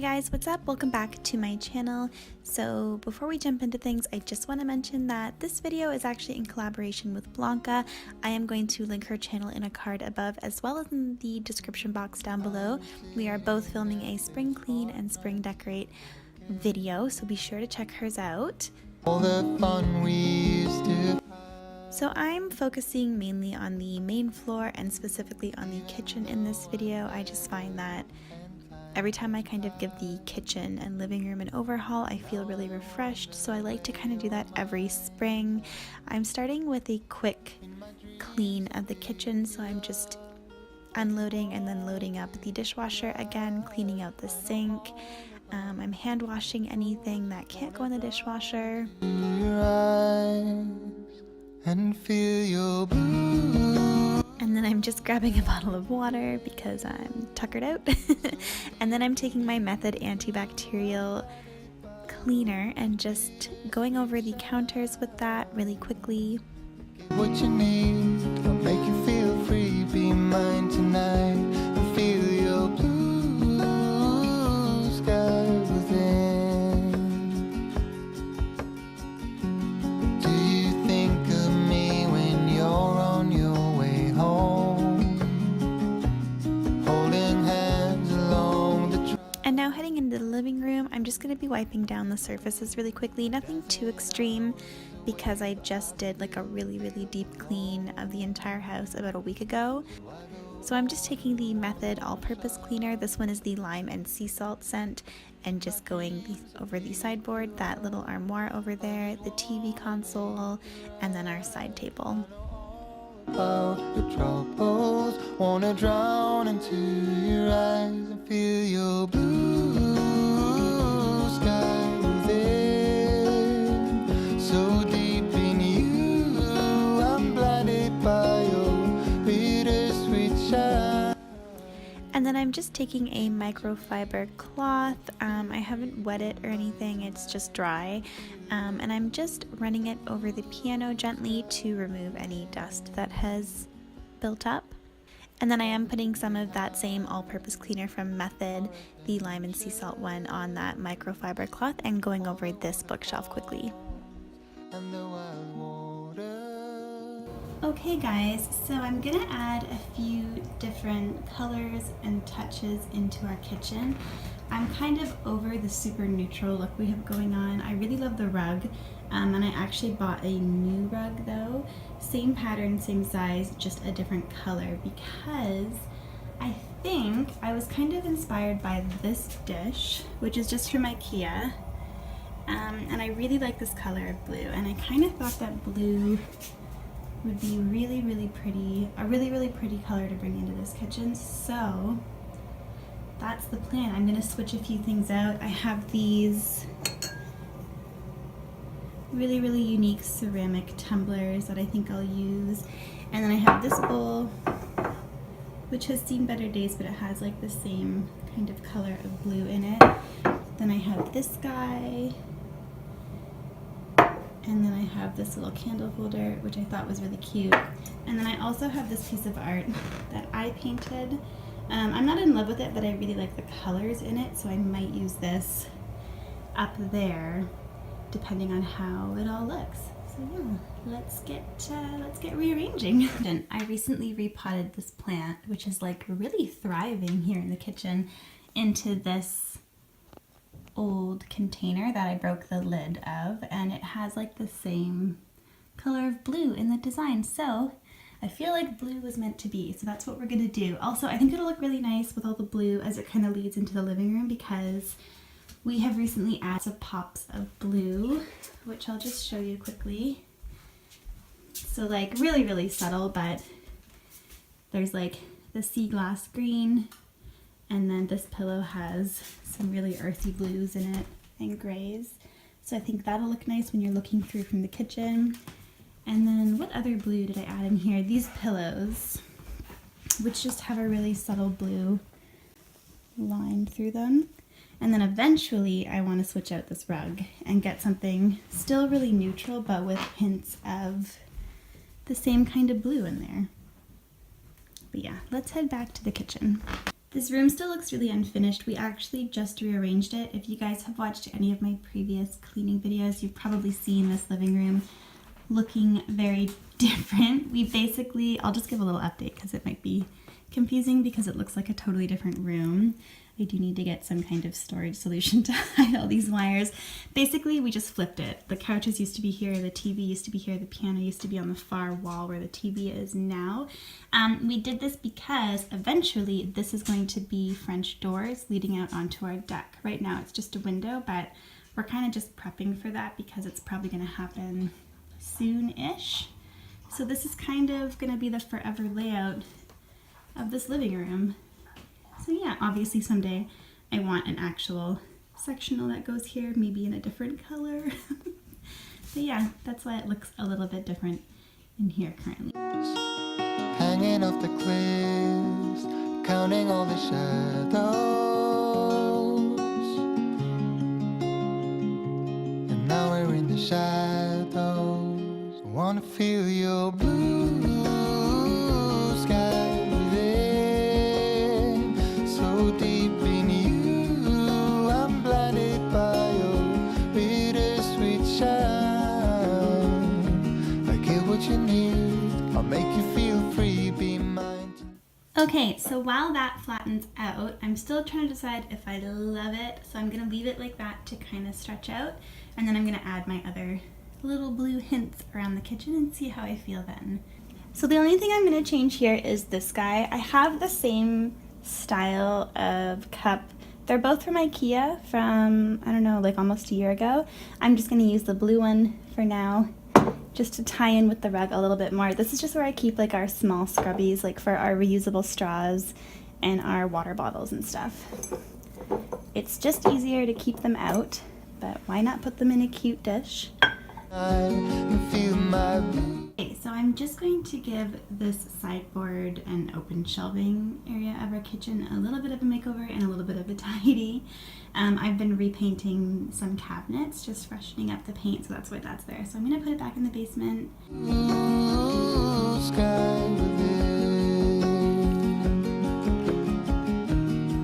Hey guys, what's up? Welcome back to my channel. So before we jump into things, I just want to mention that this video is actually in collaboration with Blanca. I am going to link her channel in a card above as well as in the description box down below. We are both filming a spring clean and spring decorate video, so be sure to check hers out. All the fun we used to. So I'm focusing mainly on the main floor and specifically on the kitchen in this video. I just find that every time I kind of give the kitchen and living room an overhaul, I feel really refreshed, so I like to kind of do that every spring. I'm starting with a quick clean of the kitchen, so I'm just unloading and then loading up the dishwasher again, cleaning out the sink. I'm hand washing anything that can't go in the dishwasher. And feel your blue. And then I'm just grabbing a bottle of water because I'm tuckered out. And then I'm taking my Method antibacterial cleaner and just going over the counters with that really quickly. What you need will make you feel free. Be mine tonight and feel your blue sky within. Do you think of me when you're on your way home? Holding hands along the And now heading into the living room, I'm just going to be wiping down the surfaces really quickly. Nothing too extreme because I just did like a really deep clean of the entire house about a week ago. So I'm just taking the Method all-purpose cleaner. This one is the lime and sea salt scent, and just going over the sideboard, that little armoire over there, the TV console, and then our side table. The troubles wanna drown into your eyes and feel your blue sky within. So deep in you, I'm blinded by your bittersweet shine. And then I'm just taking a microfiber cloth. I haven't wet it or anything, it's just dry. And I'm just running it over the piano gently to remove any dust that has built up. And then I am putting some of that same all-purpose cleaner from Method, the lime and sea salt one, on that microfiber cloth and going over this bookshelf quickly. Okay guys, so I'm gonna add a few different colors and touches into our kitchen. I'm kind of over the super neutral look we have going on. I really love the rug, and I actually bought a new rug though. Same pattern, same size, just a different color, because I think I was kind of inspired by this dish, which is just from IKEA. And I really like this color of blue, and I kind of thought that blue would be really pretty, a really pretty color to bring into this kitchen. So that's the plan. I'm gonna switch a few things out. I have these really unique ceramic tumblers that I think I'll use, and then I have this bowl which has seen better days, but it has like the same kind of color of blue in it. Then I have this guy, and then I have this little candle holder, which I thought was really cute. And then I also have this piece of art that I painted. I'm not in love with it, but I really like the colors in it, so I might use this up there, depending on how it all looks. So yeah, let's get rearranging. And I recently repotted this plant, which is like really thriving here in the kitchen, into this old container that I broke the lid of, and it has like the same color of blue in the design, so I feel like blue was meant to be, so that's what we're gonna do. Also, I think it'll look really nice with all the blue as it kind of leads into the living room, because we have recently added some pops of blue, which I'll just show you quickly. So like really subtle, but there's like the sea glass green, and then this pillow has some really earthy blues in it and grays. So I think that'll look nice when you're looking through from the kitchen. And then what other blue did I add in here? These pillows, which just have a really subtle blue line through them. And then eventually I want to switch out this rug and get something still really neutral, but with hints of the same kind of blue in there. But yeah, let's head back to the kitchen. This room still looks really unfinished. We actually just rearranged it. If you guys have watched any of my previous cleaning videos, you've probably seen this living room looking very different. We basically, I'll just give a little update because it might be confusing because it looks like a totally different room. I do need to get some kind of storage solution to hide all these wires. Basically, we just flipped it. The couches used to be here, the TV used to be here, the piano used to be on the far wall where the TV is now. We did this because eventually this is going to be French doors leading out onto our deck. Right now it's just a window, but we're kind of just prepping for that because it's probably going to happen soon-ish. So this is kind of going to be the forever layout of this living room. So yeah, obviously someday I want an actual sectional that goes here, maybe in a different color. But yeah, that's why it looks a little bit different in here currently. Hanging off the cliffs, counting all the shadows, and now we're in the shadows. Wanna feel your blue sky within, so deep in you. I'm blinded by your bittersweet shine. I get what you need, I'll make you feel free, be mine. Okay, so while that flattens out, I'm still trying to decide if I love it. So I'm gonna leave it like that to kind of stretch out, and then I'm gonna add my other little blue hints around the kitchen and see how I feel then. So the only thing I'm gonna change here is this guy. I have the same style of cup. They're both from IKEA from, I don't know, like almost a year ago. I'm just gonna use the blue one for now, just to tie in with the rug a little bit more. This is just where I keep like our small scrubbies, like for our reusable straws and our water bottles and stuff. It's just easier to keep them out, but why not put them in a cute dish? Okay, so I'm just going to give this sideboard and open shelving area of our kitchen a little bit of a makeover and a little bit of a tidy. I've been repainting some cabinets, just freshening up the paint, so that's why that's there. So I'm going to put it back in the basement. Sky within,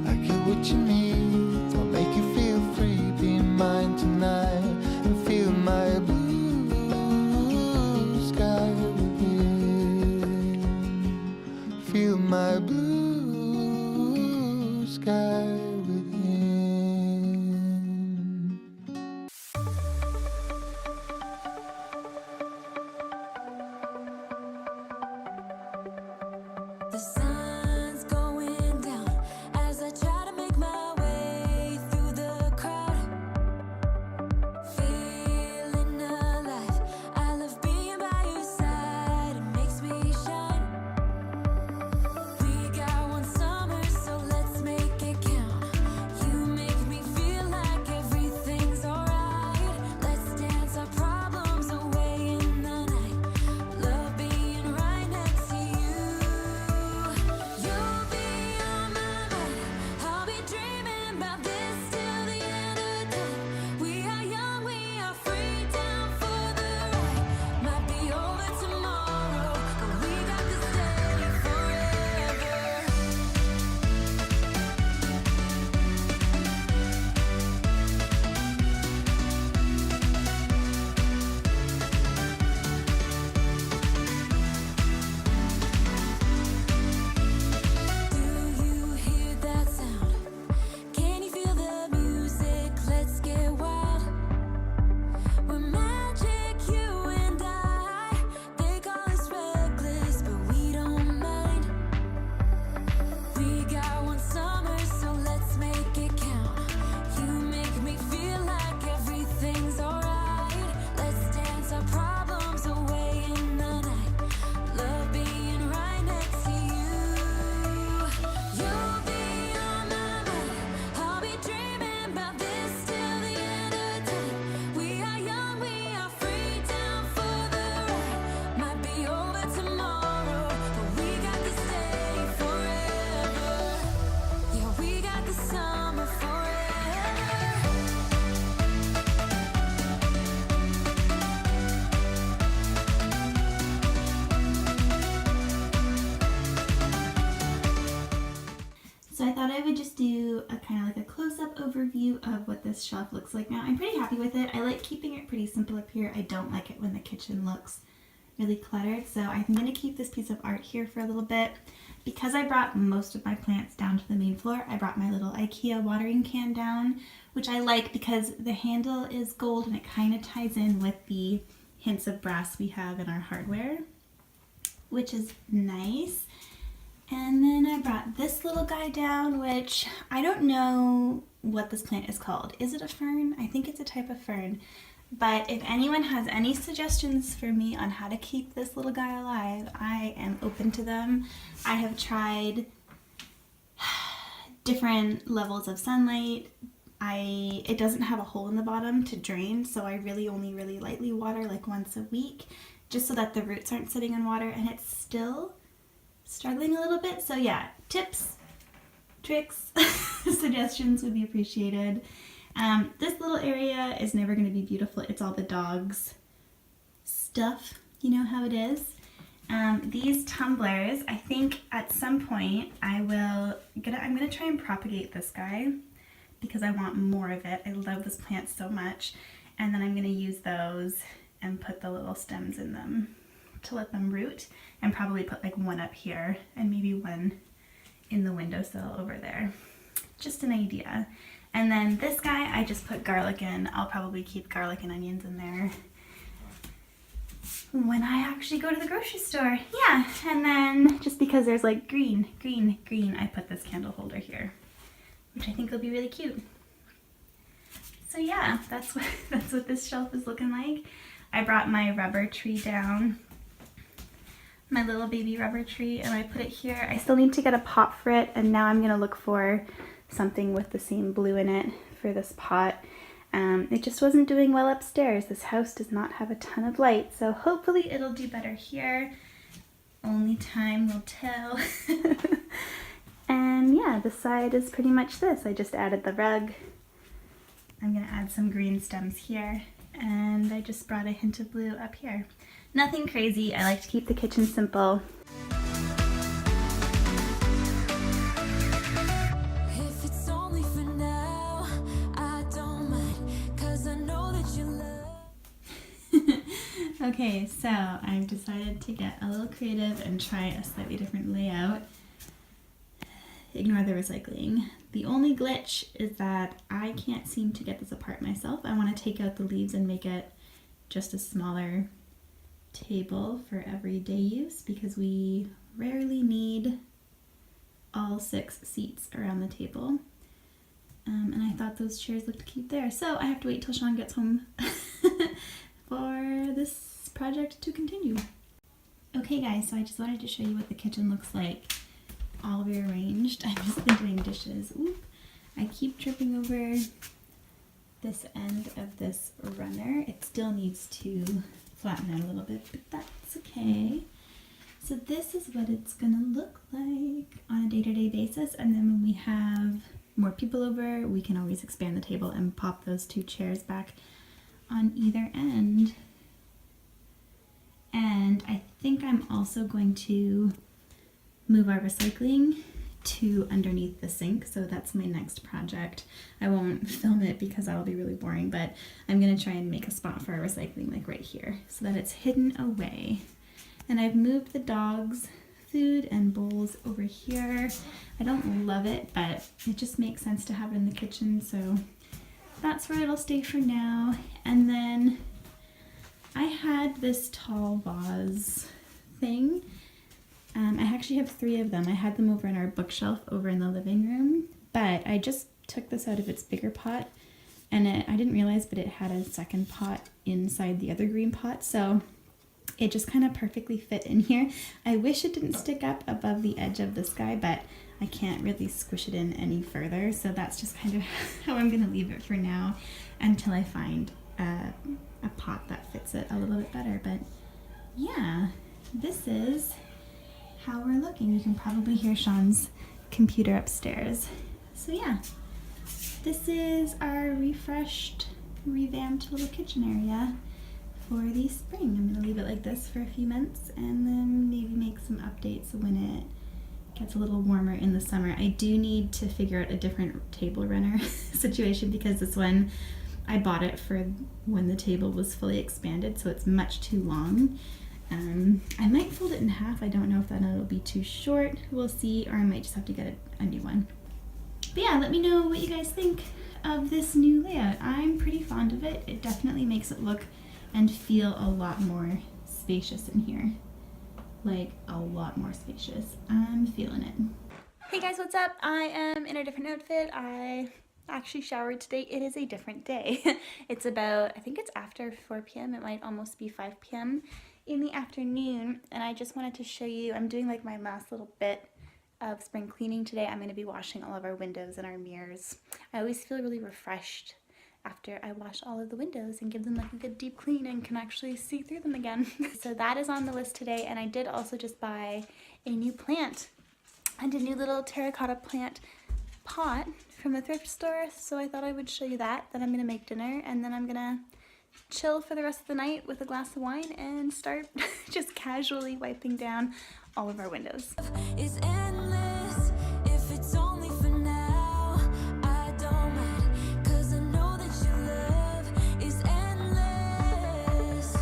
I get what you need, I'll make you feel free, be mine tonight, and feel my blue sky within, feel my blue sky within. just do a kind of like a close-up overview of what this shelf looks like now. I'm pretty happy with it. I like keeping it pretty simple up here. I don't like it when the kitchen looks really cluttered, so I'm going to keep this piece of art here for a little bit. Because I brought most of my plants down to the main floor, I brought my little IKEA watering can down, which I like because the handle is gold and it kind of ties in with the hints of brass we have in our hardware, which is nice. And then I brought this little guy down, which I don't know what this plant is called. Is it a fern? I think it's a type of fern. But if anyone has any suggestions for me on how to keep this little guy alive, I am open to them. I have tried different levels of sunlight. It doesn't have a hole in the bottom to drain, so I only really lightly water like once a week, just so that the roots aren't sitting in water, and it's still struggling a little bit. So yeah, tips, tricks, suggestions would be appreciated. This little area is never going to be beautiful. It's all the dogs' stuff. You know how it is. These tumblers, I think at some point I'm going to try and propagate this guy because I want more of it. I love this plant so much. And then I'm going to use those and put the little stems in them to let them root, and probably put like one up here and maybe one in the windowsill over there. Just an idea. And then this guy, I just put garlic in. I'll probably keep garlic and onions in there when I actually go to the grocery store. Yeah, and then just because there's like green, I put this candle holder here, which I think will be really cute. So yeah, that's what this shelf is looking like. I brought my rubber tree down, my little baby rubber tree, and I put it here. I still need to get a pot for it, and now I'm gonna look for something with the same blue in it for this pot. It just wasn't doing well upstairs. This house does not have a ton of light, so hopefully it'll do better here. Only time will tell. And yeah, the side is pretty much this. I just added the rug. I'm gonna add some green stems here, and I just brought a hint of blue up here. Nothing crazy. I like to keep the kitchen simple. Okay, so I've decided to get a little creative and try a slightly different layout. Ignore the recycling. The only glitch is that I can't seem to get this apart myself. I want to take out the leaves and make it just a smaller table for everyday use because we rarely need all 6 seats around the table. And I thought those chairs looked cute there. So I have to wait till Shawn gets home for this project to continue. Okay guys, so I just wanted to show you what the kitchen looks like all rearranged. I've just been doing dishes. Oop. I keep tripping over this end of this runner. It still needs to flatten out a little bit, but that's okay. So this is what it's gonna look like on a day-to-day basis, and then when we have more people over, we can always expand the table and pop those 2 chairs back on either end. And I think I'm also going to move our recycling to underneath the sink, so that's my next project. I won't film it because that'll be really boring, but I'm gonna try and make a spot for our recycling like right here so that it's hidden away. And I've moved the dogs' food and bowls over here. I don't love it, but it just makes sense to have it in the kitchen, so that's where it'll stay for now. And then I had this tall vase thing. I actually have 3 of them. I had them over in our bookshelf over in the living room, but I just took this out of its bigger pot, and I didn't realize, but it had a second pot inside the other green pot, so it just kind of perfectly fit in here. I wish it didn't stick up above the edge of this guy, but I can't really squish it in any further, so that's just kind of how I'm gonna leave it for now until I find a pot that fits it a little bit better. But yeah, this is how we're looking. You can probably hear Shawn's computer upstairs. So yeah, this is our refreshed, revamped little kitchen area for the spring. I'm gonna leave it like this for a few months and then maybe make some updates when it gets a little warmer in the summer. I do need to figure out a different table runner situation because this one, I bought it for when the table was fully expanded, so it's much too long. I might fold it in half. I don't know if that'll be too short. We'll see, or I might just have to get a new one. But yeah, let me know what you guys think of this new layout. I'm pretty fond of it. It definitely makes it look and feel a lot more spacious in here. Like a lot more spacious. I'm feeling it. Hey guys, what's up? I am in a different outfit. I actually showered today. It is a different day. It's about, I think it's after 4 p.m. It might almost be 5 p.m. in the afternoon, and I just wanted to show you, I'm doing like my last little bit of spring cleaning today. I'm going to be washing all of our windows and our mirrors. I always feel really refreshed after I wash all of the windows and give them like a good deep clean and can actually see through them again. So that is on the list today, and I did also just buy a new plant and a new little terracotta plant pot from the thrift store, so I thought I would show you that. Then I'm gonna make dinner, and then I'm gonna chill for the rest of the night with a glass of wine and start just casually wiping down all of our windows. Is endless if it's only for now. I don't mind, 'cause I know that your love is endless.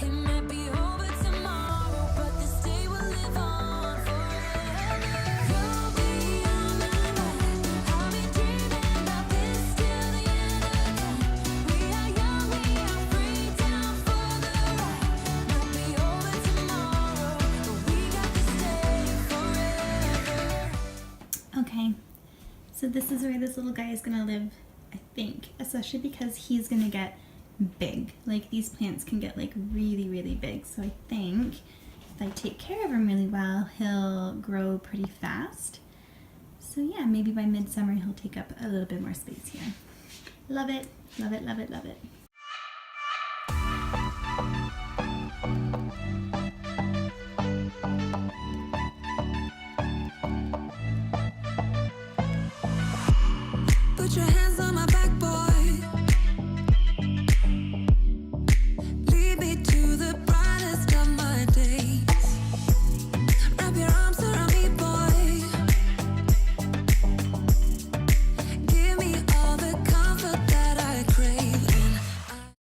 It might be over tomorrow, but this day will live on forever. You'll be on my mind. I'll be dreaming about this till the end of time. We are young, we are free, down for the ride. Might be over tomorrow, but we got to stay forever. Okay, so this is where this little guy is gonna live, I think, especially because he's gonna get big. Like, these plants can get like really, really big, so I think if I take care of him really well, he'll grow pretty fast. So yeah, maybe by midsummer he'll take up a little bit more space here. Love it, love it, love it, love it.